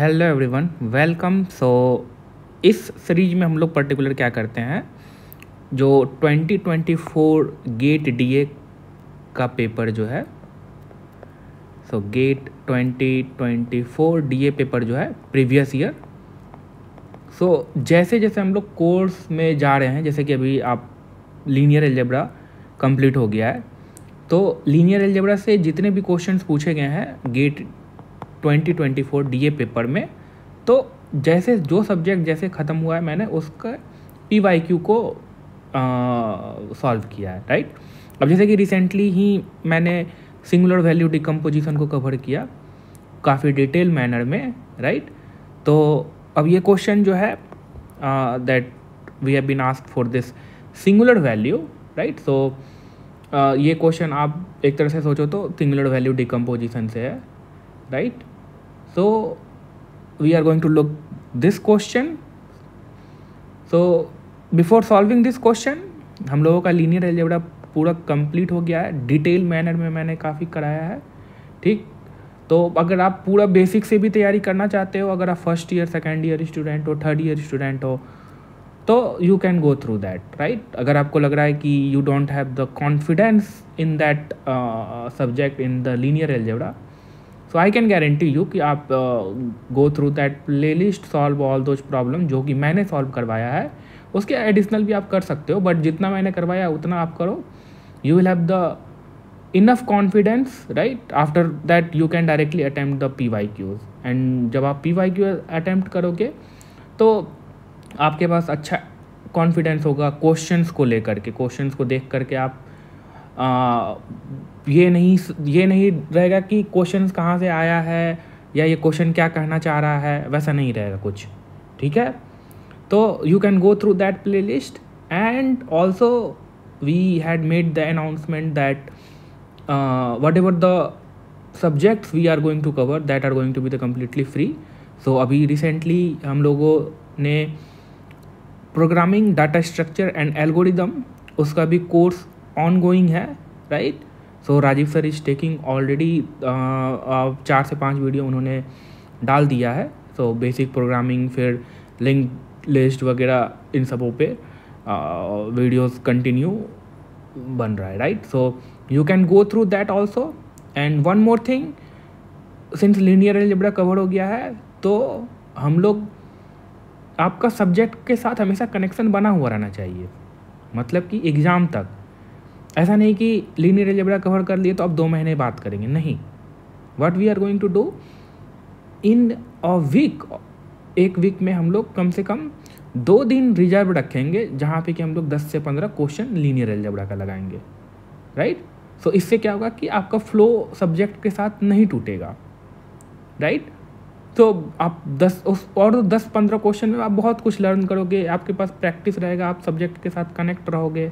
Hello everyone, welcome. इस series में हम लोग पर्टिकुलर क्या करते हैं, जो 2024 गेट डीए का पेपर जो है, गेट 2024 डीए पेपर जो है प्रीवियस ईयर। जैसे जैसे हम लोग कोर्स में जा रहे हैं, जैसे कि अभी आप लीनियर अलजेब्रा कंप्लीट हो गया है, तो लीनियर अलजेब्रा से जितने भी क्वेश्चंस पूछे गए हैं गेट 2024 डीए पेपर में, तो जैसे जो सब्जेक्ट जैसे ख़त्म हुआ है मैंने उसका PYQ को सॉल्व किया है, राइट। अब जैसे कि रिसेंटली ही मैंने सिंगुलर वैल्यू डिकम्पोजिशन को कवर किया काफ़ी डिटेल मैनर में, राइट। तो अब ये क्वेश्चन जो है that we have been asked for this singular value, right. ये क्वेश्चन आप एक तरह से सोचो तो सिंगुलर वैल्यू डिकम्पोजिशन से है, right. So we are going to look this question. So before solving this question, हम लोगों का लीनियर अलजेब्रा पूरा कंप्लीट हो गया है, डिटेल मैनर में मैंने काफ़ी कराया है, ठीक। तो अगर आप पूरा बेसिक से भी तैयारी करना चाहते हो, अगर आप first year second year student हो, थर्ड ईयर स्टूडेंट हो, तो you can go through that, right. अगर आपको लग रहा है कि you don't have the confidence in that subject in the linear algebra, so I can guarantee you कि आप गो through that play list, solve all those problem जो कि मैंने सॉल्व करवाया है। उसके एडिशनल भी आप कर सकते हो, बट जितना मैंने करवाया उतना आप करो। You will have the enough confidence, right. After that you can directly attempt the PYQs, and जब आप PYQ अटैम्प्ट करोगे तो आपके पास अच्छा कॉन्फिडेंस होगा क्वेश्चंस को लेकर के, क्वेश्चंस को देख करके आप ये नहीं रहेगा कि क्वेश्चन कहाँ से आया है या ये क्वेश्चन क्या कहना चाह रहा है, वैसा नहीं रहेगा कुछ, ठीक है। तो you can go through that playlist, and also we had made the announcement that whatever the subjects we are going to cover that are going to be the completely free. So अभी recently हम लोगों ने programming, data structure and algorithm, उसका भी course ongoing है, right. So Rajeev sir is taking already 4 से 5 video उन्होंने डाल दिया है। सो बेसिक प्रोग्रामिंग, फिर लिंक लिस्ट वगैरह, इन सबों पे वीडियोस कंटिन्यू बन रहा है, right. So you can go through that also. And one more thing, since linear algebra cover हो गया है, तो हम लोग, आपका सब्जेक्ट के साथ हमेशा कनेक्शन बना हुआ रहना चाहिए, मतलब कि एग्ज़ाम तक। ऐसा नहीं कि लीनियर अलजेब्रा कवर कर लिए तो अब 2 महीने बात करेंगे, नहीं। What we are going to do in a week, एक वीक में हम लोग कम से कम 2 दिन रिजर्व रखेंगे, जहाँ पे कि हम लोग 10 से 15 क्वेश्चन लीनियर अलजेब्रा का लगाएंगे, राइट। सो इससे क्या होगा कि आपका फ्लो सब्जेक्ट के साथ नहीं टूटेगा, राइट। तो आप 10-15 क्वेश्चन में आप बहुत कुछ लर्न करोगे, आपके पास प्रैक्टिस रहेगा, आप सब्जेक्ट के साथ कनेक्ट रहोगे,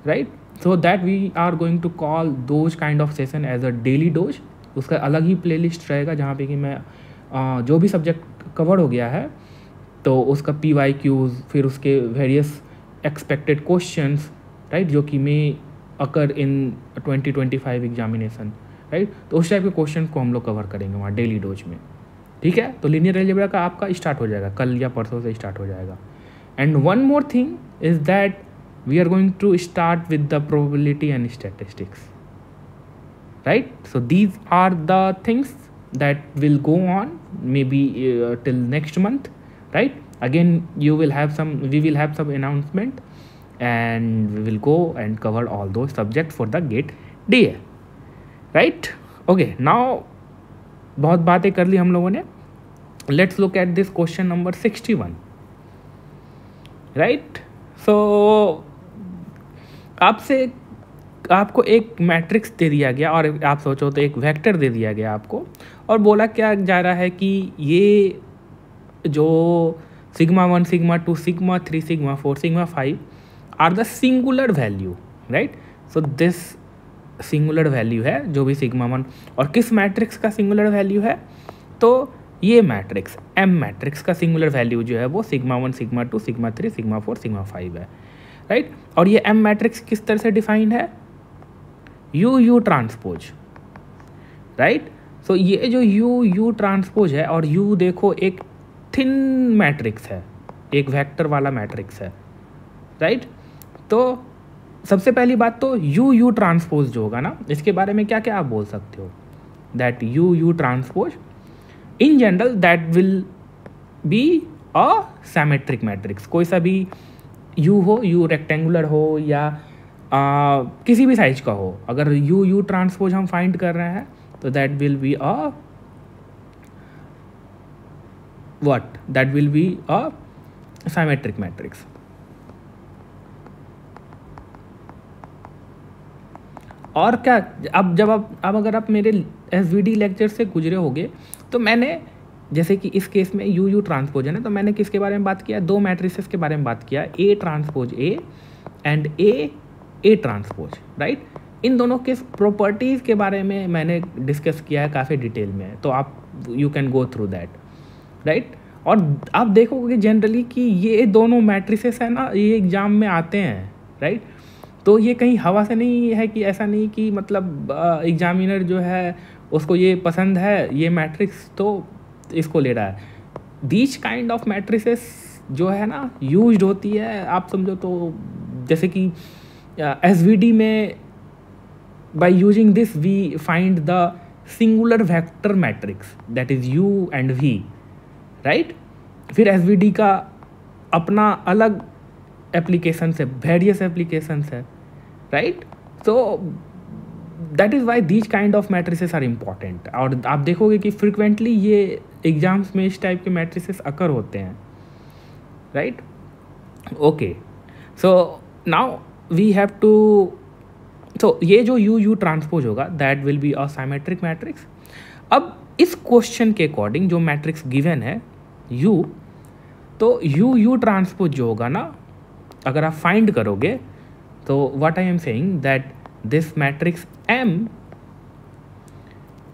right. So that we are going to call those kind of session as a daily dose. उसका अलग ही प्लेलिस्ट रहेगा, जहाँ पे कि मैं जो भी सब्जेक्ट कवर हो गया है तो उसका PYQs, फिर उसके वेरियस एक्सपेक्टेड क्वेश्चंस, राइट, जो कि मे अकर इन 2025 एग्जामिनेशन, राइट। तो उस टाइप के क्वेश्चन को हम लोग कवर करेंगे वहाँ डेली डोज में, ठीक है। तो लीनियर अलजेब्रा का आपका स्टार्ट हो जाएगा, कल या परसों से स्टार्ट हो जाएगा। And one more thing is that we are going to start with the probability and statistics, right. So these are the things that will go on maybe till next month, right. Again we will have some announcement, and we will go and cover all those subjects for the gate DA, right. Okay, now बहुत बातें कर ली हम लोगों ने। Let's look at this question number 61, right. So आपको एक matrix दे दिया गया, और आप सोचो तो एक वेक्टर दे दिया गया आपको, और बोला क्या जा रहा है कि ये जो σ1, σ2, σ3, σ4, σ5 are the singular value, right. So this singular value है जो भी σ1, और किस मैट्रिक्स का सिंगुलर वैल्यू है, तो ये मैट्रिक्स M मैट्रिक्स का सिंगुलर वैल्यू जो है वो σ1, σ2, σ3, σ4, σ5 है, राइट। और ये M मैट्रिक्स किस तरह से डिफाइंड है, U ट्रांसपोज, राइट। सो ये जो यू ट्रांसपोज है, और यू देखो एक थिन मैट्रिक्स है, एक वेक्टर वाला मैट्रिक्स है, राइट। तो सबसे पहली बात तो यू ट्रांसपोज जो होगा ना, इसके बारे में क्या क्या आप बोल सकते हो, that you transpose in general that will be a symmetric matrix. कोई सा भी यू हो, यू रेक्टेंगुलर हो या किसी भी साइज का हो, अगर यू ट्रांसपोज हम फाइंड कर रहे हैं तो that will be a what, that will be a symmetric matrix. और क्या, अब जब अब अगर आप मेरे एसवीडी लेक्चर से गुजरे होगे तो मैंने, जैसे कि इस केस में यू ट्रांसपोज है ना, तो मैंने किसके बारे में बात किया, दो मैट्रिसेस के बारे में बात किया, A transpose A and A transpose, right. इन दोनों के प्रॉपर्टीज़ के बारे में मैंने डिस्कस किया है काफ़ी डिटेल में, तो आप you can go through that, right. और आप देखोगे जनरली कि ये दोनों मैट्रिसेस है ना, ये एग्जाम में आते हैं, राइट। तो ये कहीं हवा से नहीं है, कि ऐसा नहीं कि मतलब एग्जामिनर जो है उसको ये पसंद है ये मैट्रिक्स तो इसको ले रहा है। दीज काइंड ऑफ मैट्रिसेस जो है ना यूज्ड होती है, आप समझो तो जैसे कि एसवीडी में by using this we find the singular vector matrix that is U and V, right. फिर एसवीडी का अपना अलग एप्लीकेशन है, वेरियस एप्लीकेशन है, right. So that is why these kind of matrices are important. और आप देखोगे कि फ्रिक्वेंटली ये एग्जाम्स में इस टाइप के मैट्रिसेस अकर होते हैं, right. Okay, so now we have to, so ये जो यू ट्रांसपोज होगा that will be a symmetric matrix. अब इस क्वेश्चन के अकॉर्डिंग जो मैट्रिक्स गिवन है यू, तो यू ट्रांसपोज जो होगा ना, अगर आप फाइंड करोगे तो what I am saying that this matrix M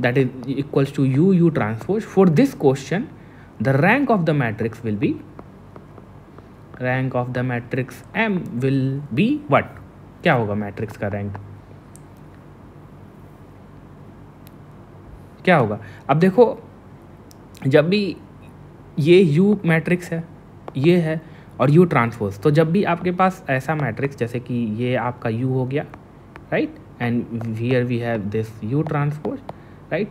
that is equals to u transpose, for this question the rank of the matrix will be, rank of the matrix M will be what, क्या होगा matrix का rank, क्या होगा। अब देखो जब भी ये U मैट्रिक्स है, ये है, और U ट्रांसपोज, तो जब भी आपके पास ऐसा मैट्रिक्स जैसे कि ये आपका U हो गया, right, and here we have this U transpose, right.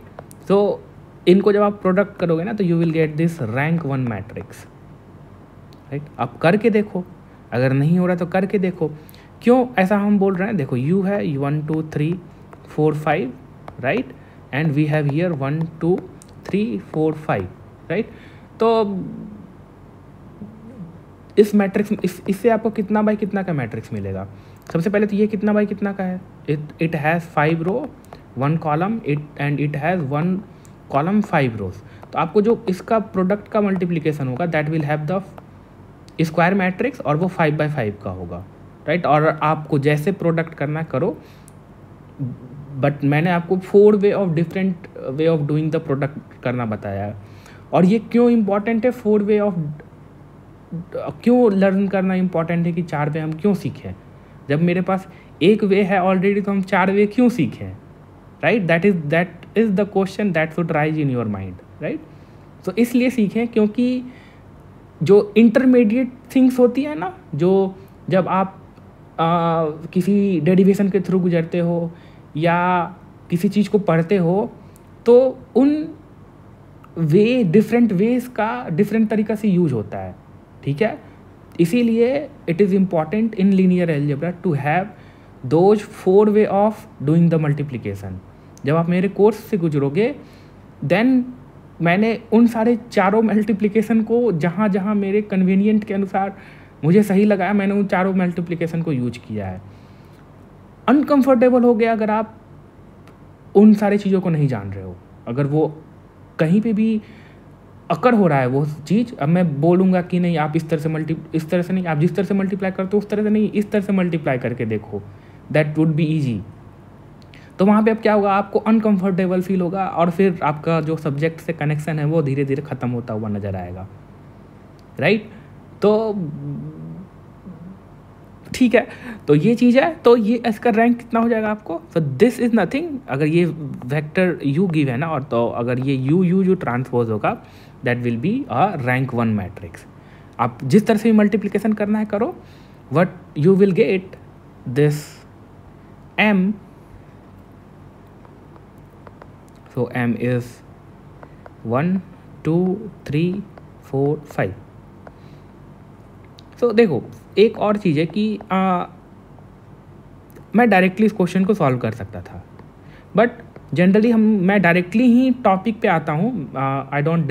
तो इनको जब आप प्रोडक्ट करोगे ना तो you will get this rank 1 matrix, right. आप करके देखो, अगर नहीं हो रहा तो करके देखो। क्यों ऐसा हम बोल रहे हैं, देखो U है 1 2 3 4 5, right, and we have here 1 2 3 4 5, right. तो इस मैट्रिक्स, इससे आपको कितना बाई कितना का मैट्रिक्स मिलेगा। सबसे पहले तो ये कितना बाई कितना का है, it has 5 row 1 column, and it has 1 column 5 rows. तो आपको जो इसका प्रोडक्ट का मल्टीप्लिकेशन होगा that will have the square matrix, और वो 5 बाई 5 का होगा, राइट। और आपको जैसे प्रोडक्ट करना करो, बट मैंने आपको 4 way of different way of doing the product करना बताया है। और ये क्यों इम्पॉर्टेंट है, 4 वे ऑफ क्यों लर्न करना इम्पॉर्टेंट है, कि 4 वे हम क्यों सीखें, जब मेरे पास एक वे है ऑलरेडी तो हम 4 वे क्यों सीखें, right. That is the question that should rise in your mind, right. तो इसलिए सीखें क्योंकि जो इंटरमीडिएट थिंग्स होती है ना, जो जब आप किसी डेरिवेशन के थ्रू गुजरते हो या किसी चीज़ को पढ़ते हो, तो उन वे डिफरेंट वेज का डिफरेंट तरीक़ा से यूज होता है, ठीक है। इसीलिए it is important in linear algebra to have those 4 way of doing the multiplication. जब आप मेरे कोर्स से गुजरोगे देन मैंने उन सारे चारों मल्टीप्लिकेशन को जहाँ जहाँ मेरे कन्वीनियंट के अनुसार मुझे सही लगा, मैंने उन चारों मल्टीप्लिकेशन को यूज किया है। अनकंफर्टेबल हो गया अगर आप उन सारी चीज़ों को नहीं जान रहे हो, अगर वो कहीं पे भी अकर हो रहा है वो चीज़, अब मैं बोलूँगा कि नहीं आप इस तरह से नहीं, आप जिस तरह से मल्टीप्लाई करते हो उस तरह से नहीं, इस तरह से मल्टीप्लाई करके देखो, दैट वुड बी ईजी। तो वहाँ पे अब क्या होगा, आपको अनकंफर्टेबल फील होगा, और फिर आपका जो सब्जेक्ट से कनेक्शन है वो धीरे धीरे ख़त्म होता हुआ नज़र आएगा, राइट। तो ठीक है, तो ये चीज़ है, तो ये इसका रैंक कितना हो जाएगा आपको। सो दिस इज़ नथिंग, अगर ये वेक्टर यू गिव है ना, और तो अगर ये यू जो ट्रांसपोज होगा that will be a rank 1 matrix. आप जिस तरह से भी मल्टीप्लिकेशन करना है करो, what you will get this m, so m is 1 2 3 4 5। सो देखो एक और चीज़ है कि मैं डायरेक्टली इस क्वेश्चन को सॉल्व कर सकता था, बट जनरली मैं डायरेक्टली ही टॉपिक पे आता हूँ, I don't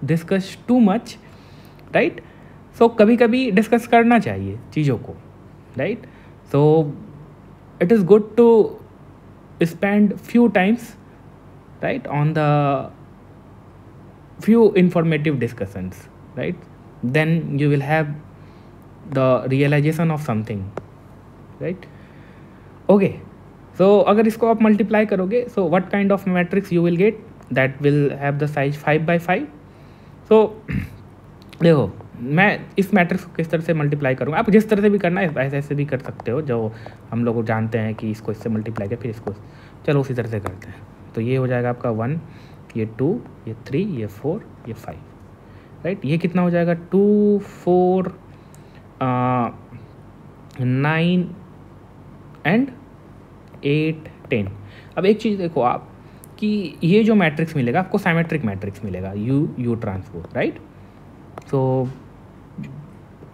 discuss too much, right. So कभी कभी डिस्कस करना चाहिए चीज़ों को, right. So it is good to spend few times, right, on the few informative discussions, right, then you will have the realization of something, right। okay, so अगर इसको आप multiply करोगे, so what kind of matrix you will get, that will have the size 5 by 5। so देखो मैं इस matrix को किस तरह से मल्टीप्लाई करूँगा, आप जिस तरह से भी करना है ऐसे ऐसे भी कर सकते हो, जो हम लोग जानते हैं कि इसको इससे मल्टीप्लाई किया फिर इसको, चलो उसी तरह से करते हैं। तो ये हो जाएगा आपका 1, ये 2, ये 3, ये 4, ये 5, राइट। ये कितना हो जाएगा 2 4 9 एंड 8 10। अब एक चीज़ देखो आप कि ये जो मैट्रिक्स मिलेगा आपको साइमेट्रिक मैट्रिक्स मिलेगा, यू ट्रांसपोज, राइट। सो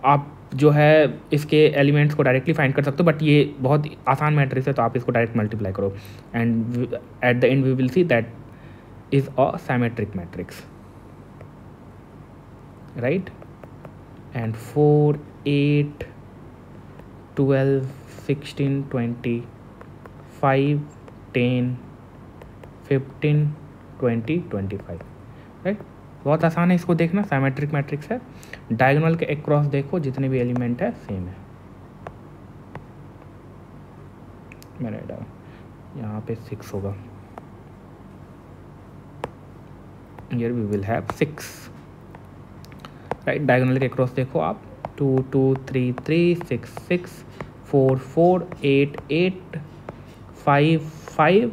आप जो है इसके एलिमेंट्स को डायरेक्टली फाइंड कर सकते हो, बट ये बहुत आसान मैट्रिक्स है, तो आप इसको डायरेक्ट मल्टीप्लाई करो and at the end we will see that is a symmetric matrix, right। and 4 8 12 16 20 5 10 15 20 25, right. बहुत आसान है इसको देखना, साइमेट्रिक मैट्रिक्स है। डायगोनल के अक्रॉस देखो जितने भी एलिमेंट है सेम है। मैंने डाला यहाँ पे 6 होगा, here we will have 6, right. Diagonal के क्रॉस देखो आप 2 2 3 3 6 6 4 4 8 8 5 5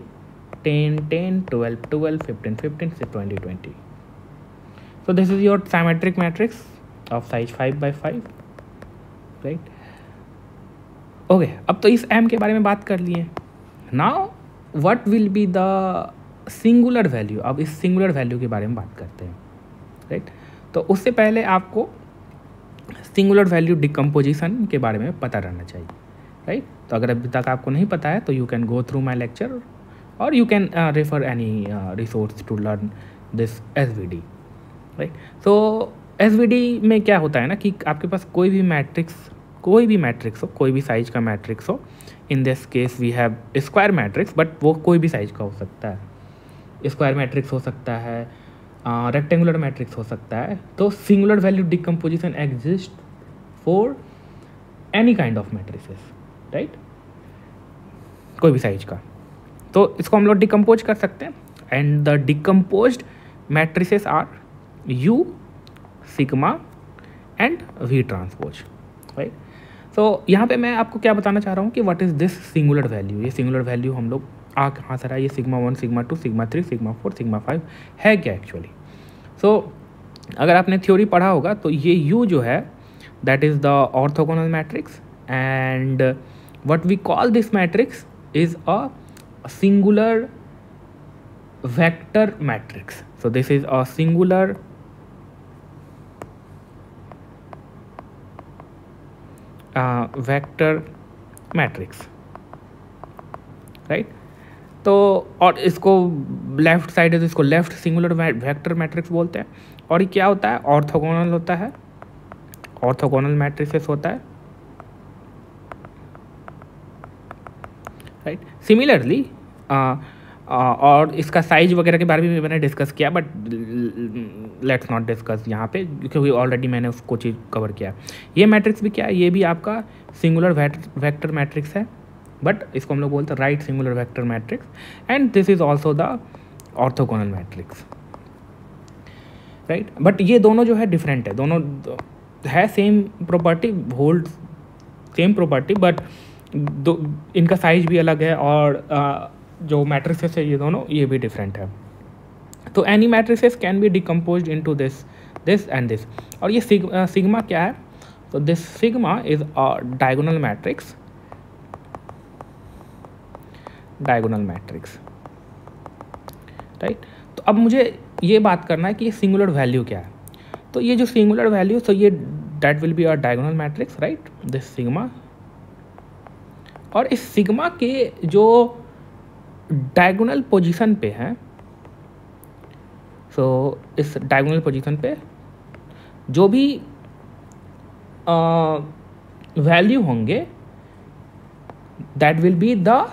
10 10 12 12 15 15 20 20। so this is your symmetric matrix of size 5 by 5, right. Okay, अब तो इस m के बारे में बात कर लिए। Now what will be the singular value. अब इस सिंगुलर वैल्यू के बारे में बात करते हैं, राइट। तो उससे पहले आपको सिंगुलर वैल्यू डिकम्पोजिशन के बारे में पता रहना चाहिए, राइट। तो अगर अभी तक आपको नहीं पता है तो you can go through my lecture और you can refer any resource to learn this SVD, right. तो SVD में क्या होता है ना कि आपके पास कोई भी मैट्रिक्स हो, कोई भी साइज का मैट्रिक्स हो, in this case we have square matrix, but वो कोई भी साइज का हो सकता है, स्क्वायर मैट्रिक्स हो सकता है, रेक्टेंगुलर मैट्रिक्स हो सकता है। तो singular value decomposition exist for any kind of matrices, right, कोई भी साइज का। तो इसको हम लोग डिकम्पोज कर सकते हैं and the decomposed matrices are U, sigma and V transpose, right. तो यहाँ पे मैं आपको क्या बताना चाह रहा हूँ कि what is this singular value. ये सिंगुलर वैल्यू हम लोग कहाँ से रहा है, ये sigma 1 sigma 2 sigma 3 sigma 4 sigma 5 है क्या एक्चुअली। सो अगर आपने थ्योरी पढ़ा होगा तो ये यू जो है that is the orthogonal matrix and what we call this matrix is a singular vector matrix. So this is a singular vector matrix, right. तो और इसको लेफ्ट साइड है तो इसको लेफ्ट सिंगुलर वेक्टर मैट्रिक्स बोलते हैं। और ये क्या होता है, ऑर्थोगोनल होता है, ऑर्थोगोनल मैट्रिसेस होता है, राइट। सिमिलरली और इसका साइज वगैरह के बारे में मैंने डिस्कस किया, बट लेट्स नॉट डिस्कस यहाँ पे क्योंकि ऑलरेडी मैंने उसको चीज़ कवर किया। ये मैट्रिक्स भी क्या है, ये भी आपका सिंगुलर वेक्टर मैट्रिक्स है, बट इसको हम लोग बोलते हैं right singular vector matrix and this is also the orthogonal matrix, right. But ये दोनों जो है डिफरेंट है, दोनों है same property, hold same property, but दो इनका साइज भी अलग है और जो मैट्रिसेस है ये दोनों ये भी डिफरेंट है। तो any matrices can be decomposed into this and this. और ये सिग्मा क्या है? तो this sigma is a diagonal matrix, right. तो अब मुझे ये बात करना है कि ये सिंगुलर वैल्यू क्या है। तो ये जो सिंगुलर वैल्यू, तो ये that will be a diagonal matrix, right, this sigma. और इस सिग्मा के जो डायगोनल पोजीशन पे हैं, सो इस डायगोनल पोजीशन पे जो भी वैल्यू होंगे that will be the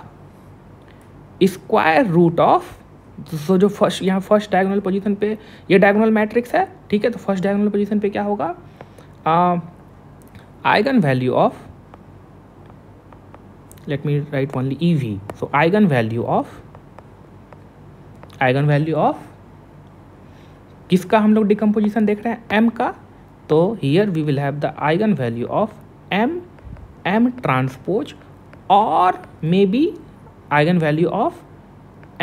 square root of, so जो फर्स्ट यहाँ फर्स्ट डायगोनल पोजीशन पे ये डायगोनल मैट्रिक्स है, ठीक है। तो फर्स्ट डायगोनल पोजीशन पे क्या होगा? Eigen value of, let me right only EV, so eigen value of किसका हम लोग डिकम्पोजिशन देख रहे हैं? M का। तो here we will have the eigen value of M transpose और maybe eigen value of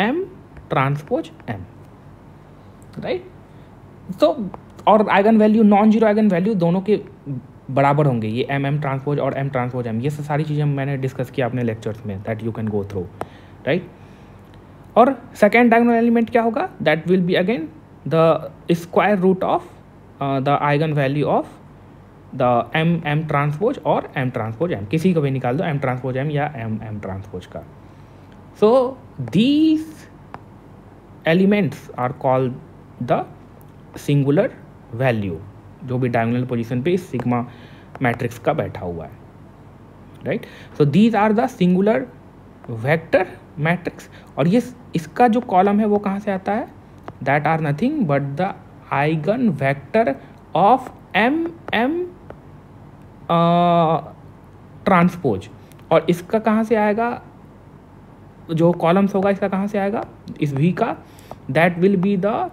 M transpose M, right. तो और eigen value, non zero eigen value दोनों के बराबर होंगे, ये M ट्रांसपोज और M ट्रांसपोज M। ये सारी चीज़ें मैंने डिस्कस किया अपने लेक्चर्स में, that you can go through, right. और सेकेंड डायगोनल एलिमेंट क्या होगा? That will be again the square root of the eigen value of the M transpose और M ट्रांसपोज M, किसी को भी निकाल दो, M ट्रांसपोज M या M ट्रांसपोज का। So these elements are called the singular value, जो भी डायगोनल पोजीशन पे इस सिग्मा मैट्रिक्स का बैठा हुआ है, right. So these are the singular vector matrix. और ये इसका जो कॉलम है वो कहाँ से आता है? That are nothing but the eigen vector of M transpose. और इसका कहाँ से आएगा? जो कॉलम्स होगा इसका कहाँ से आएगा? इस V का, that will be the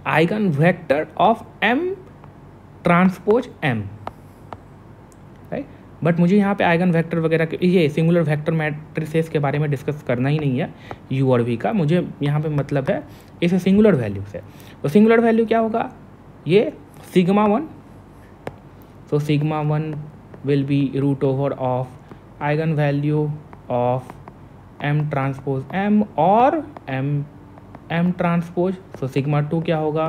eigen vector of M transpose M, right. But मुझे यहाँ पे आइगन वेक्टर वगैरह के, ये सिंगुलर वेक्टर मैट्रिसेस के बारे में डिस्कस करना ही नहीं है U और V का। मुझे यहाँ पे मतलब है इस सिंगुलर वैल्यू से। तो सिंगुलर वैल्यू क्या होगा? ये sigma 1, so sigma 1 will be root over of eigenvalue of M transpose M और M transpose, so sigma 2 क्या होगा?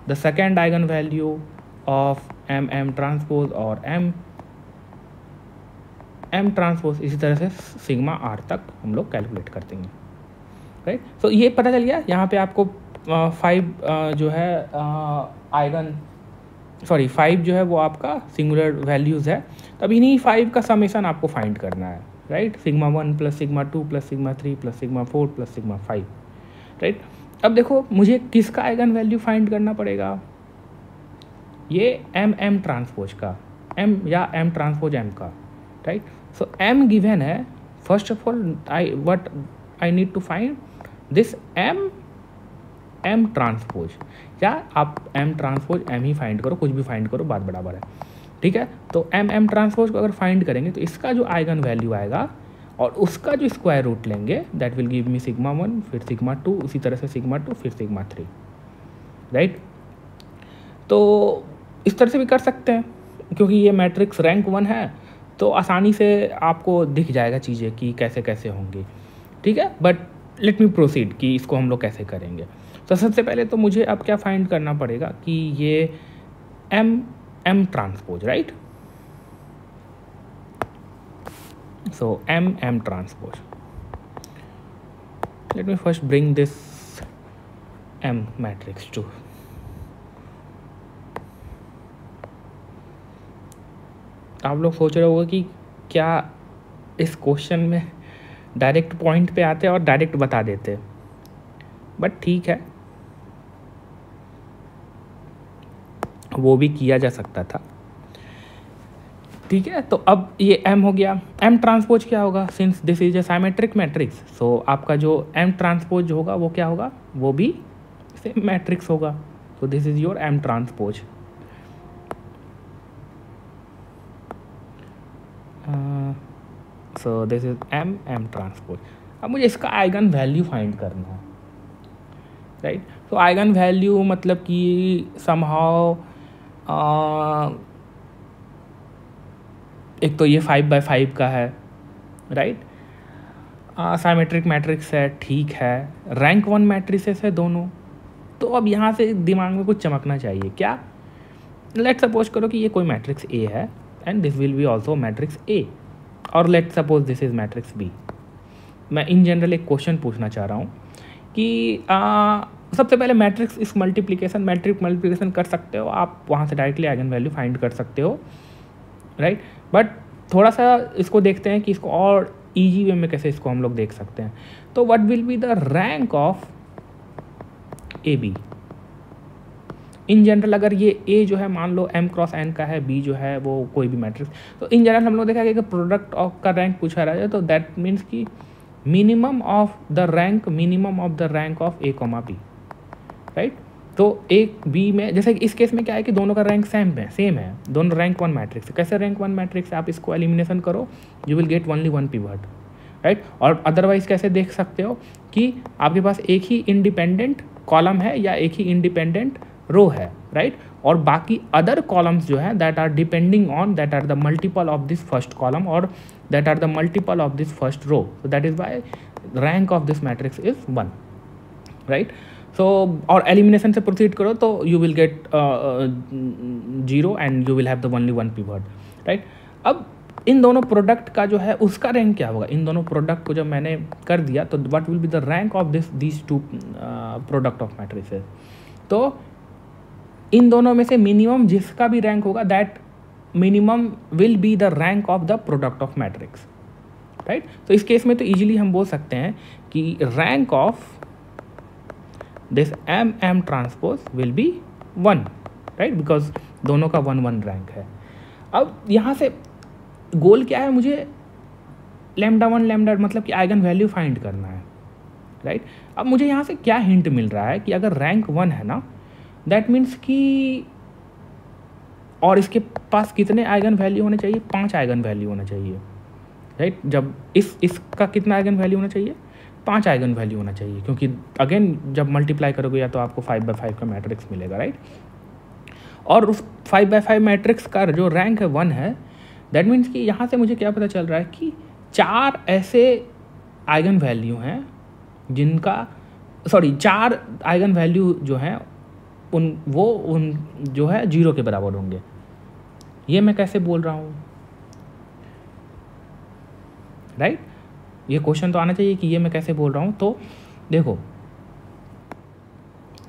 the second eigenvalue of M transpose और M transpose। इसी तरह से सिग्मा R तक हम लोग कैलकुलेट कर देंगे, राइट। तो ये पता चल गया। यहाँ पे आपको 5 जो है फाइव जो है वो आपका सिंगुलर वैल्यूज़ है। तो अब इन्हीं 5 का समेशन आपको फाइंड करना है, right. Sigma 1 plus sigma 2 plus sigma 3 plus sigma 4 plus sigma 5, right. अब देखो मुझे किसका आइगन वैल्यू फाइंड करना पड़ेगा? ये M ट्रांसपोज का, M या M ट्रांसपोज M का, राइट। सो M गिवन है। First of all I need to find this M transpose, या आप M ट्रांसपोज M ही फाइंड करो, कुछ भी फाइंड करो, बात बराबर है, ठीक है। तो M ट्रांसपोज को अगर फाइंड करेंगे तो इसका जो आइगन वैल्यू आएगा और उसका जो स्क्वायर रूट लेंगे that will give me sigma 1, फिर सिग्मा 2, उसी तरह से सिग्मा 2, फिर सिग्मा 3, राइट। तो इस तरह से भी कर सकते हैं, क्योंकि ये मैट्रिक्स रैंक 1 है तो आसानी से आपको दिख जाएगा चीज़ें कि कैसे कैसे होंगी, ठीक है। बट लेट मी प्रोसीड कि इसको हम लोग कैसे करेंगे। तो सबसे पहले तो मुझे अब क्या फाइंड करना पड़ेगा कि ये M transpose, right. So M transpose, let me first bring this M matrix to, आप लोग सोच रहे होंगे कि क्या इस क्वेश्चन में डायरेक्ट पॉइंट पे आते और डायरेक्ट बता देते, बट ठीक है, वो भी किया जा सकता था, ठीक है। तो अब ये M हो गया। M ट्रांसपोज क्या होगा? Since this is a symmetric matrix, so आपका जो M ट्रांसपोज होगा वो क्या होगा? वो भी सेम मैट्रिक्स होगा। So this is your M transpose. So this is M M transpose. अब मुझे इसका आइगन वैल्यू फाइंड करना है, राइट। तो आइगन वैल्यू मतलब कि समहाउ एक तो ये 5x5 का है, राइट। साइमेट्रिक मैट्रिक्स है, ठीक है, रैंक 1 मैट्रिसेस है दोनों। तो अब यहाँ से दिमाग में कुछ चमकना चाहिए क्या। लेट सपोज करो कि ये कोई मैट्रिक्स ए है and this will be also matrix A, और let suppose this is matrix B. मैं इन जनरल एक क्वेश्चन पूछना चाह रहा हूँ कि सबसे पहले मैट्रिक्स इस मैट्रिक मल्टीप्लिकेशन कर सकते हो आप, वहाँ से डायरेक्टली आइगन वैल्यू फाइंड कर सकते हो, राइट। बट थोड़ा सा इसको देखते हैं कि इसको और ईजी वे में कैसे इसको हम लोग देख सकते हैं। तो what will be the rank of A B. In general अगर ये ए जो है मान लो m क्रॉस n का है, बी जो है वो कोई भी मैट्रिक्स, तो इन जनरल हम लोग देखा कि प्रोडक्ट ऑफ का रैंक पूछा रहा है, तो दैट मीन्स कि minimum of the rank of A comma B, right. तो एक बी में जैसे इस केस में क्या है कि दोनों का रैंक सेम है, दोनों रैंक 1 मैट्रिक्स। कैसे रैंक 1 मैट्रिक्स, आप इसको एलिमिनेशन करो, you will get only 1 pivot, right. और अदरवाइज कैसे देख सकते हो कि आपके पास एक ही इंडिपेंडेंट कॉलम है या एक ही इंडिपेंडेंट रो है, राइट। और बाकी अदर कॉलम्स जो है that are depending on, that are the multiple of this first column और that are the multiple of this first row, so that is why rank of this matrix is 1, right. So और elimination से proceed करो तो you will get 0 and you will have the only 1 pivot, right. अब इन दोनों product का जो है उसका रैंक क्या होगा। इन दोनों प्रोडक्ट को जब मैंने कर दिया तो what will be the rank of these two product of matrices. तो इन दोनों में से मिनिमम जिसका भी रैंक होगा that minimum will be the rank of the product of matrix, right. तो इस केस में तो इजीली हम बोल सकते हैं कि rank of this m transpose will be 1, right, because दोनों का 1 रैंक है। अब यहाँ से गोल क्या है, मुझे λ1 मतलब कि आइगन वैल्यू फाइंड करना है, राइट। अब मुझे यहाँ से क्या हिंट मिल रहा है कि अगर रैंक 1 है ना, दैट मीन्स कि और इसके पास कितने आइगन वैल्यू होने चाहिए, 5 आइगन वैल्यू होना चाहिए, राइट। जब इसका कितना आइगन वैल्यू होना चाहिए, 5 आइगन वैल्यू होना चाहिए, क्योंकि अगेन जब मल्टीप्लाई करोगे या तो आपको 5x5 का मैट्रिक्स मिलेगा, राइट। और उस 5x5 मैट्रिक्स का जो रैंक है 1 है, दैट मीन्स कि यहाँ से मुझे क्या पता चल रहा है कि 4 ऐसे आइगन वैल्यू हैं जिनका 4 आइगन वैल्यू जो हैं उन जो है 0 के बराबर होंगे। ये मैं कैसे बोल रहा हूँ, राइट। ये क्वेश्चन तो आना चाहिए कि ये मैं कैसे बोल रहा हूँ। तो देखो,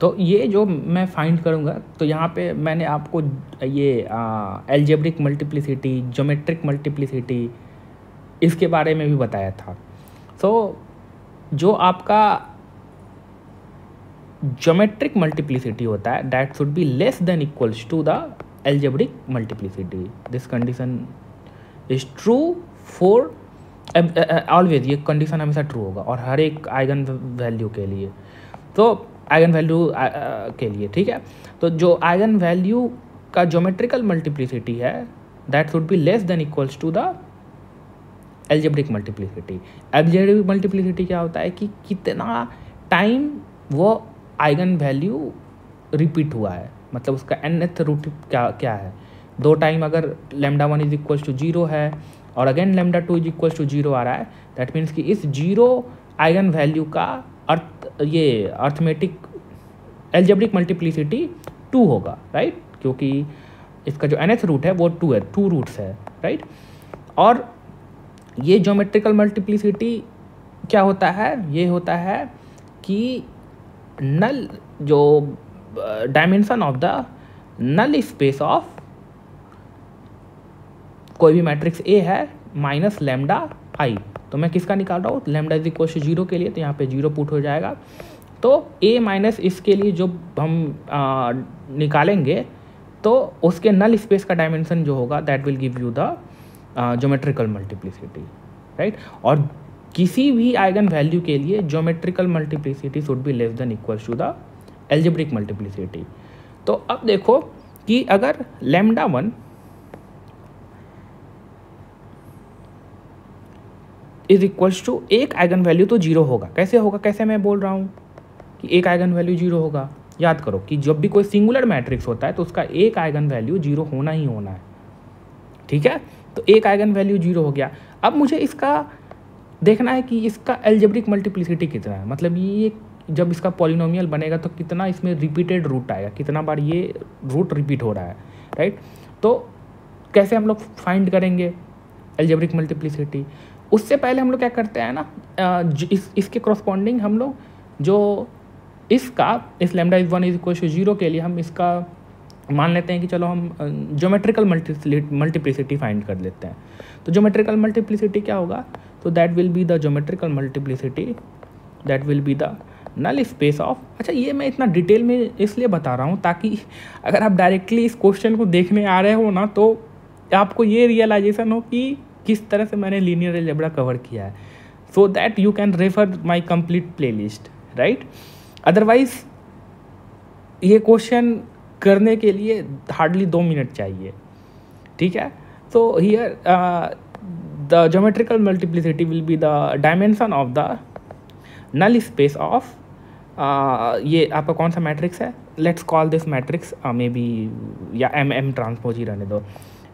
तो ये जो मैं फाइंड करूँगा, तो यहाँ पे मैंने आपको ये एल्जेब्रिक मल्टीप्लिसिटी, ज्योमेट्रिक मल्टीप्लिसिटी, इसके बारे में भी बताया था। सो जो आपका ज्योमेट्रिक मल्टीप्लिसिटी होता है that should be less than equals to the algebraic multiplicity. This condition is true for always, ये कंडीशन हमेशा ट्रू होगा और हर एक आइगन वैल्यू के लिए, तो आइगन वैल्यू के लिए, ठीक है। तो जो आइगन वैल्यू का ज्योमेट्रिकल मल्टीप्लिसिटी है that should be less than equals to the algebraic multiplicity. Algebraic multiplicity क्या होता है कि कितना टाइम वो आइगन वैल्यू रिपीट हुआ है, मतलब उसका nth रूट क्या है। 2 टाइम अगर λ1 इज इक्वल्स टू 0 है और अगेन λ2 इज इक्वल्स टू 0 आ रहा है, दैट मीन्स कि इस 0 आइगन वैल्यू का अर्थमेटिक एल्जेब्रिक मल्टीप्लिसिटी 2 होगा, राइट, क्योंकि इसका जो nth रूट है वो 2 है, 2 रूट्स है, राइट। और ये ज्योमेट्रिकल मल्टीप्लिसिटी क्या होता है, ये होता है कि नल जो dimension of the null space of कोई भी मैट्रिक्स ए है माइनस λ5। तो मैं किसका निकाल रहा हूँ, λ इज इक्वल टू 0 के लिए, तो यहाँ पे 0 पुट हो जाएगा। तो a माइनस इसके लिए जो हम निकालेंगे तो उसके नल स्पेस का डायमेंशन जो होगा that will give you the geometrical multiplicity, right. और किसी भी आइगन वैल्यू के लिए geometrical multiplicity should be less than equals to the algebraic multiplicity. तो अब देखो कि अगर λ1 इज इक्वल्स टू एक आइगन वैल्यू तो जीरो होगा। कैसे होगा, कैसे मैं बोल रहा हूँ कि एक आइगन वैल्यू जीरो होगा? याद करो कि जब भी कोई सिंगुलर मैट्रिक्स होता है तो उसका एक आइगन वैल्यू जीरो होना ही होना है, ठीक है। तो एक आइगन वैल्यू जीरो हो गया। अब मुझे इसका देखना है कि इसका एल्जेब्रिक मल्टीप्लिसिटी कितना है, मतलब ये जब इसका पॉलिनोमियल बनेगा तो कितना इसमें रिपीटेड रूट आएगा, कितना बार ये रूट रिपीट हो रहा है, राइट। तो कैसे हम लोग फाइंड करेंगे एल्जेब्रिक मल्टीप्लिसिटी? उससे पहले हम लोग क्या करते हैं ना, इसके करस्पॉन्डिंग हम लोग जो इस lambda is 1 is equal to 0 के लिए हम इसका मान लेते हैं कि चलो हम ज्योमेट्रिकल मल्टीप्लिसिटी फाइंड कर लेते हैं। तो ज्योमेट्रिकल मल्टीप्लिसिटी क्या होगा? तो that will be the geometrical multiplicity that will be the null space of. अच्छा, ये मैं इतना डिटेल में इसलिए बता रहा हूँ ताकि अगर आप डायरेक्टली इस क्वेश्चन को देखने आ रहे हो ना तो आपको ये रियलाइजेशन हो कि किस तरह से मैंने लीनियर अलजेब्रा कवर किया है, so that you can refer my complete playlist, right. Otherwise ये क्वेश्चन करने के लिए हार्डली 2 मिनट चाहिए, ठीक है। So here the geometrical multiplicity will be the dimension of the null space of, ये आपका कौन सा मैट्रिक्स है? Let's call this matrix maybe, या एम ट्रांसपोज ही रहने दो,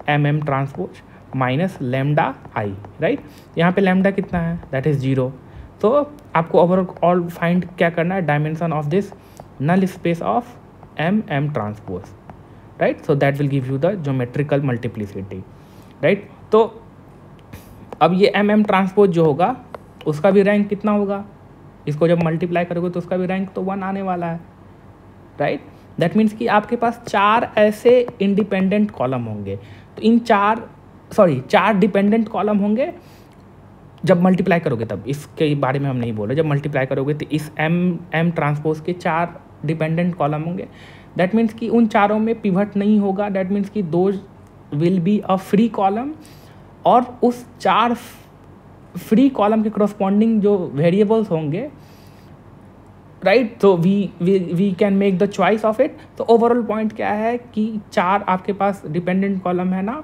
M transpose minus lambda I, right. यहाँ पे लेमडा कितना है? That is 0। तो आपको ओवरऑल फाइंड क्या करना है? Dimension of this null space of M transpose, right. So that will give you the geometrical multiplicity, right. तो अब ये एम ट्रांसपोज जो होगा उसका भी रैंक कितना होगा? इसको जब मल्टीप्लाई करोगे तो उसका भी रैंक तो 1 आने वाला है, राइट। दैट मीन्स कि आपके पास 4 ऐसे इंडिपेंडेंट कॉलम होंगे। तो इन 4 डिपेंडेंट कॉलम होंगे जब मल्टीप्लाई करोगे, तब इसके बारे में हम नहीं बोल रहे। जब मल्टीप्लाई करोगे तो इस एम ट्रांसपोज के 4 डिपेंडेंट कॉलम होंगे। दैट मीन्स कि उन चारों में पिवट नहीं होगा। दैट मीन्स कि those will be a free column, और उस 4 फ्री कॉलम के करस्पॉन्डिंग जो वेरिएबल्स होंगे, राइट, तो we can make the choice of it. तो ओवरऑल पॉइंट क्या है कि 4 आपके पास डिपेंडेंट कॉलम है ना,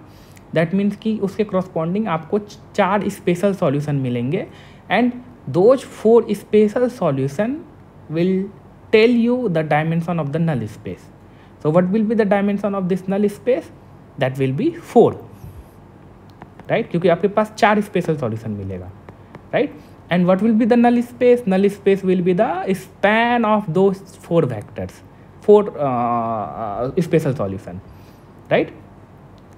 दैट मीन्स कि उसके करस्पॉन्डिंग आपको 4 स्पेशल सॉल्यूशन मिलेंगे, and those 4 special solution will tell you the dimension of the null space. So what will be the dimension of this null space? That will be 4, right, क्योंकि आपके पास 4 special solution मिलेगा, right. And what will be the null space? Null space will be the span of those 4 vectors, 4 special solution, right.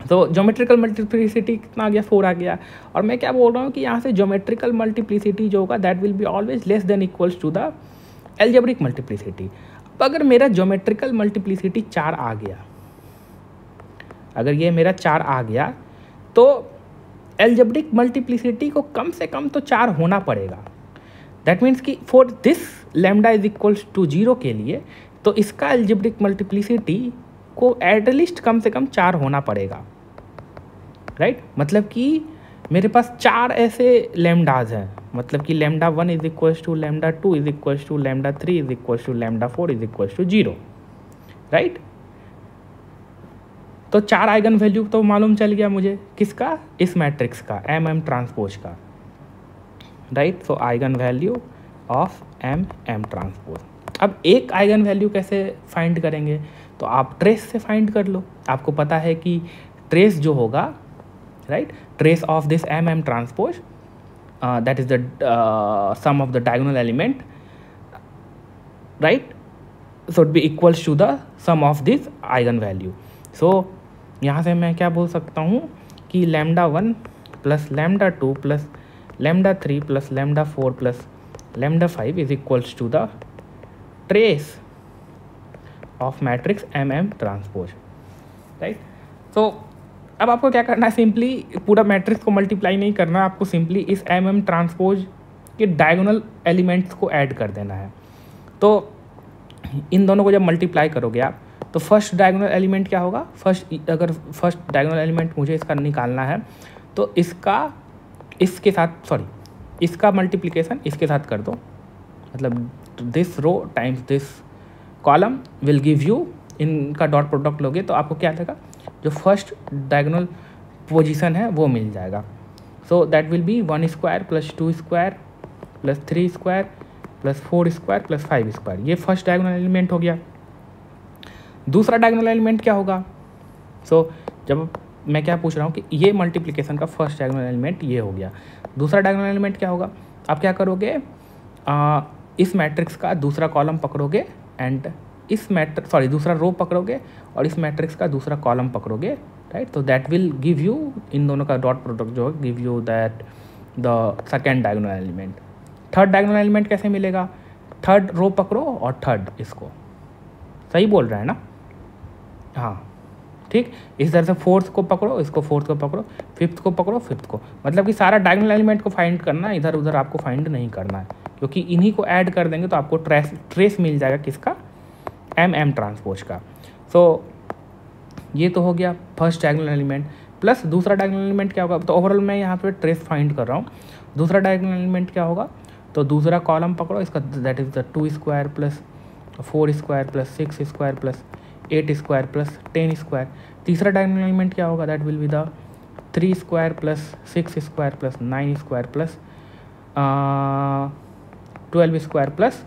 तो geometrical multiplicity कितना आ गया? 4 आ गया। और मैं क्या बोल रहा हूँ कि यहाँ से ज्योमेट्रिकल मल्टीप्लिसिटी जो होगा that will be always less than equals to the algebraic multiplicity. अब अगर मेरा ज्योमेट्रिकल मल्टीप्लिसिटी 4 आ गया, अगर ये मेरा 4 आ गया, तो एल्जेब्रिक मल्टीप्लिसिटी को कम से कम तो 4 होना पड़ेगा। दैट मीन्स कि for this lambda is equals to 0 के लिए तो इसका एल्जेब्रिक मल्टीप्लिसिटी को एटलीस्ट कम से कम 4 होना पड़ेगा, राइट। मतलब कि मेरे पास 4 ऐसे लैम्डाज हैं, मतलब कि lambda 1 is equals to lambda 2 is equals to lambda 3 is equals to lambda 4 is equals to 0, right. तो 4 आइगन वैल्यू तो मालूम चल गया मुझे, किसका? इस मैट्रिक्स का, एम ट्रांसपोज का, right. So eigen value of M transpose. अब एक आइगन वैल्यू कैसे फाइंड करेंगे? तो आप ट्रेस से फाइंड कर लो। आपको पता है कि ट्रेस जो होगा, right, trace of this M transpose that is the sum of the diagonal element, right, so it be equals to the sum of this eigen value. So यहाँ से मैं क्या बोल सकता हूँ कि lambda 1 plus lambda 2 plus lambda 3 plus lambda 4 plus lambda 5 is equals to the trace of matrix M transpose, right. तो अब आपको क्या करना है? सिंपली पूरा मैट्रिक्स को मल्टीप्लाई नहीं करना, आपको सिंपली इस एम ट्रांसपोज के डायगोनल एलिमेंट्स को ऐड कर देना है। तो इन दोनों को जब मल्टीप्लाई करोगे आप, तो फर्स्ट डायगोनल एलिमेंट क्या होगा? अगर फर्स्ट डायगोनल एलिमेंट मुझे इसका निकालना है तो इसका मल्टीप्लिकेशन इसके साथ कर दो, मतलब this row times this column will give you, इनका डॉट प्रोडक्ट लोगे तो आपको क्या लगेगा? जो फर्स्ट डायगोनल पोजीशन है वो मिल जाएगा। सो that will B 1 square plus 2 square plus 3 square plus 4 square plus 5 square. ये फर्स्ट डायगोनल एलिमेंट हो गया। दूसरा डायगोनल एलिमेंट क्या होगा? सो जब मैं क्या पूछ रहा हूँ कि ये मल्टीप्लिकेशन का फर्स्ट डायगोनल एलिमेंट ये हो गया। दूसरा डायगोनल एलिमेंट क्या होगा? आप क्या करोगे, इस मैट्रिक्स का दूसरा कॉलम पकड़ोगे एंड इस मैट्रिक्स दूसरा रो पकड़ोगे और इस मैट्रिक्स का दूसरा कॉलम पकड़ोगे, राइट। तो दैट विल गिव यू, इन दोनों का डॉट प्रोडक्ट जो है give you that the second diagonal element. Third diagonal element कैसे मिलेगा? थर्ड रो पकड़ो और थर्ड इसको, सही बोल रहा है ना? हाँ ठीक। इस तरह से फोर्थ को पकड़ो, इसको फोर्थ को पकड़ो, फिफ्थ को पकड़ो, फिफ्थ को, मतलब कि सारा डायगोनल एलिमेंट को फाइंड करना है, इधर उधर आपको फाइंड नहीं करना है, क्योंकि इन्हीं को ऐड कर देंगे तो आपको ट्रेस मिल जाएगा किसका? एम ट्रांसपोज का। सो ये तो हो गया फर्स्ट डायगोनल एलिमेंट। प्लस दूसरा डायगोनल एलिमेंट क्या होगा? तो ओवरऑल मैं यहाँ पे ट्रेस फाइंड कर रहा हूँ। दूसरा डायगोनल एलिमेंट क्या होगा? तो दूसरा कॉलम पकड़ो, इसका that is the 2 square plus 4 square plus 6 square plus 8 square plus 10 square. तीसरा डायगोनल एलिमेंट क्या होगा? That will be the 3 square plus 6 square plus 9 square plus 12 square plus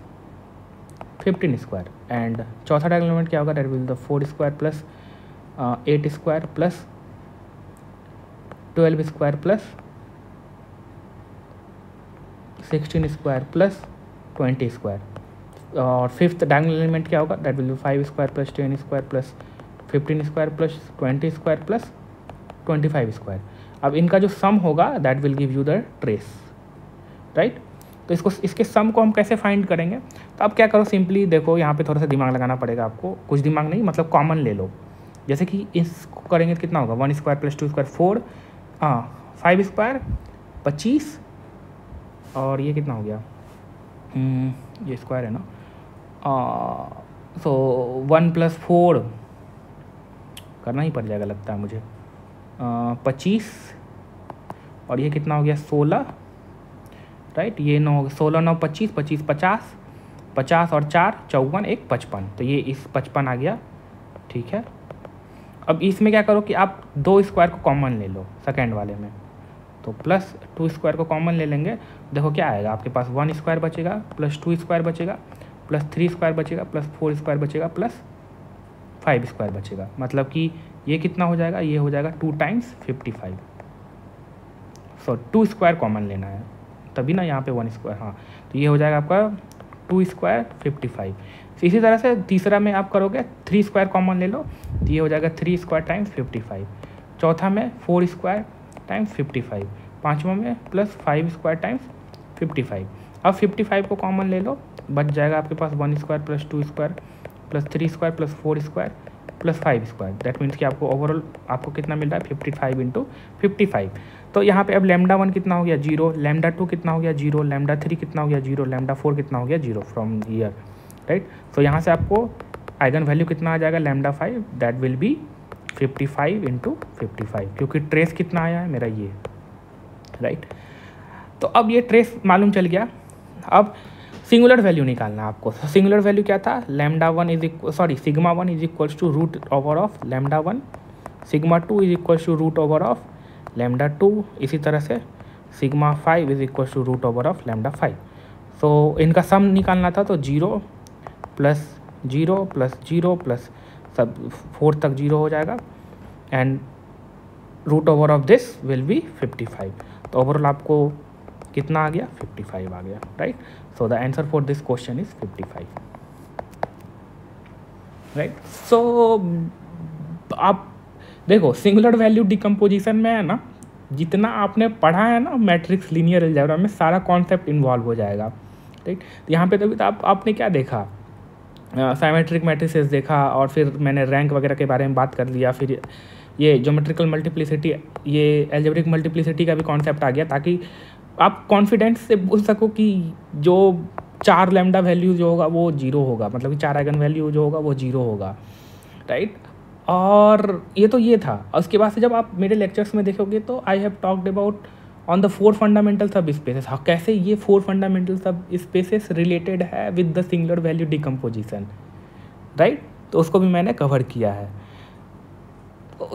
15 square. And चौथा डायगोनल एलिमेंट क्या होगा? That will the 4 square plus 8 square plus 12 square plus 16 square plus 20 square. और fifth diagonal element क्या होगा? That will B 5 square plus 10 square plus 15 square plus 20 square plus 25 square. अब इनका जो सम होगा that will give you the trace, right. तो इसके सम को हम कैसे फाइंड करेंगे? तो आप क्या करो, सिंपली देखो, यहाँ पे थोड़ा सा दिमाग लगाना पड़ेगा आपको, कुछ दिमाग नहीं, मतलब कॉमन ले लो। जैसे कि इसको करेंगे तो कितना होगा? 1 स्क्वायर प्लस 2 स्क्वायर 4, 5 स्क्वायर 25, और ये कितना हो गया? ये स्क्वायर है ना, सो 1 प्लस 4 करना ही पड़ जाएगा लगता है मुझे, 25, और ये कितना हो गया? 16, राइट। ये 9, 16 9 25, 25 50, 50 और 4 54, 1 55, तो ये इस 55 आ गया, ठीक है। अब इसमें क्या करो कि आप 2 स्क्वायर को कॉमन ले लो सेकेंड वाले में, तो प्लस 2 स्क्वायर को कॉमन ले लेंगे, देखो क्या आएगा आपके पास? 1 स्क्वायर बचेगा प्लस 2 स्क्वायर बचेगा प्लस 3 स्क्वायर बचेगा प्लस 4 स्क्वायर बचेगा प्लस 5 स्क्वायर बचेगा। मतलब कि ये कितना हो जाएगा? ये हो जाएगा 2 टाइम्स 55। सो 2 स्क्वायर कॉमन लेना है तभी ना, यहाँ पे 1 स्क्वायर, हाँ, तो ये हो जाएगा आपका 2 स्क्वायर 55। इसी तरह से तीसरा में आप करोगे 3 स्क्वायर कॉमन ले लो, तो ये हो जाएगा 3 स्क्वायर टाइम्स 55। चौथा में 4 स्क्वायर टाइम्स 55। पाँचवा में प्लस 5 स्क्वायर टाइम्स 55। अब 55 को कॉमन ले लो, बच जाएगा आपके पास 1 square plus 2 square plus 3 square plus 4 square plus 5 square. That means कि आपको ओवरऑल आपको कितना मिल रहा है? 55 इंटू 55। तो यहाँ पे अब लैम्डा 1 कितना हो गया? 0, लैम्डा 2 कितना हो गया? 0, लैम्डा 3 कितना हो गया? 0, लैम्डा 4 कितना हो गया? 0 फ्रॉम ईयर, राइट। तो यहाँ से आपको आइगन वैल्यू कितना आ जाएगा? Lambda 5, that will be 55 into 55, क्योंकि ट्रेस कितना आया है मेरा? ये, राइट। तो अब ये ट्रेस मालूम चल गया। अब सिंगुलर वैल्यू निकालना आपको। सिंगुलर वैल्यू क्या था? Lambda 1 is sigma 1 is equals to root over of lambda 1, sigma 2 is equals to root over of lambda 2, इसी तरह से sigma 5 is equals to root over of lambda 5। तो इनका सम निकालना था, तो 0 प्लस 0 प्लस 0 प्लस सब 4 तक 0 हो जाएगा, and root over of this will be 55। तो ओवरऑल आपको कितना आ गया? 55 आ गया, right. So the answer for this question is 55, right. So आप देखो, सिंगुलर वैल्यू डिकम्पोजिशन में है ना, जितना आपने पढ़ा है ना मैट्रिक्स लीनियर अलजेब्रा में, सारा कॉन्सेप्ट इन्वॉल्व हो जाएगा, राइट। तो यहाँ पे तभी तो आपने क्या देखा? साइमेट्रिक मैट्रिसेस देखा, और फिर मैंने रैंक वगैरह के बारे में बात कर लिया, फिर ये ज्योमेट्रिकल मल्टीप्लिसिटी, ये एल्जेब्रिक मल्टीप्लिसिटी का भी कॉन्सेप्ट आ गया, ताकि आप कॉन्फिडेंस से बोल सको कि जो 4 लैम्डा वैल्यू जो होगा वो 0 होगा, मतलब कि 4 आइगन वैल्यू जो होगा वो 0 होगा, राइट। और ये तो ये था। उसके बाद से जब आप मेरे लेक्चर्स में देखोगे तो I have talked about on the 4 fundamental सब स्पेसेस, कैसे ये 4 फंडामेंटल सब स्पेसेस रिलेटेड है with the singular value decomposition, right. तो उसको भी मैंने कवर किया है।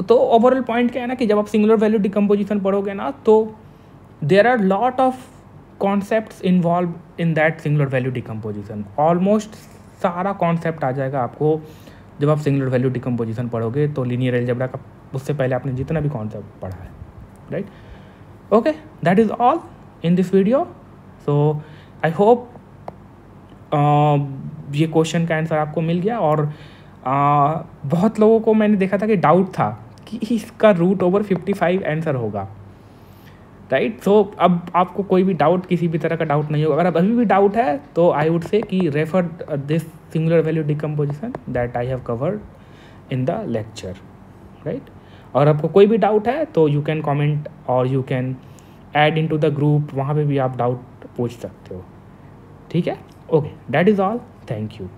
तो ओवरऑल पॉइंट क्या है ना, कि जब आप सिंगुलर वैल्यू डिकम्पोजिशन पढ़ोगे ना, तो there are lot of concepts involved in that singular value decomposition. Almost सारा कॉन्सेप्ट आ जाएगा आपको जब आप सिंगुलर वैल्यू डिकम्पोजिशन पढ़ोगे, तो लीनियर अलजेब्रा का उससे पहले आपने जितना भी कॉन्सेप्ट पढ़ा है, right. Okay, that is all in this video. So I hope ये क्वेश्चन का आंसर आपको मिल गया. और बहुत लोगों को मैंने देखा था कि डाउट था कि इसका रूट ओवर 55 आंसर होगा, राइट. सो अब आपको कोई भी डाउट, किसी भी तरह का डाउट नहीं होगा. अगर अभी भी डाउट है तो आई वुड से कि refer this singular value decomposition that I have covered in the lecture, right. और आपको कोई भी डाउट है तो यू कैन कमेंट और you can add in to the group, वहाँ पे भी आप डाउट पूछ सकते हो, ठीक है. Okay, that is all. Thank you.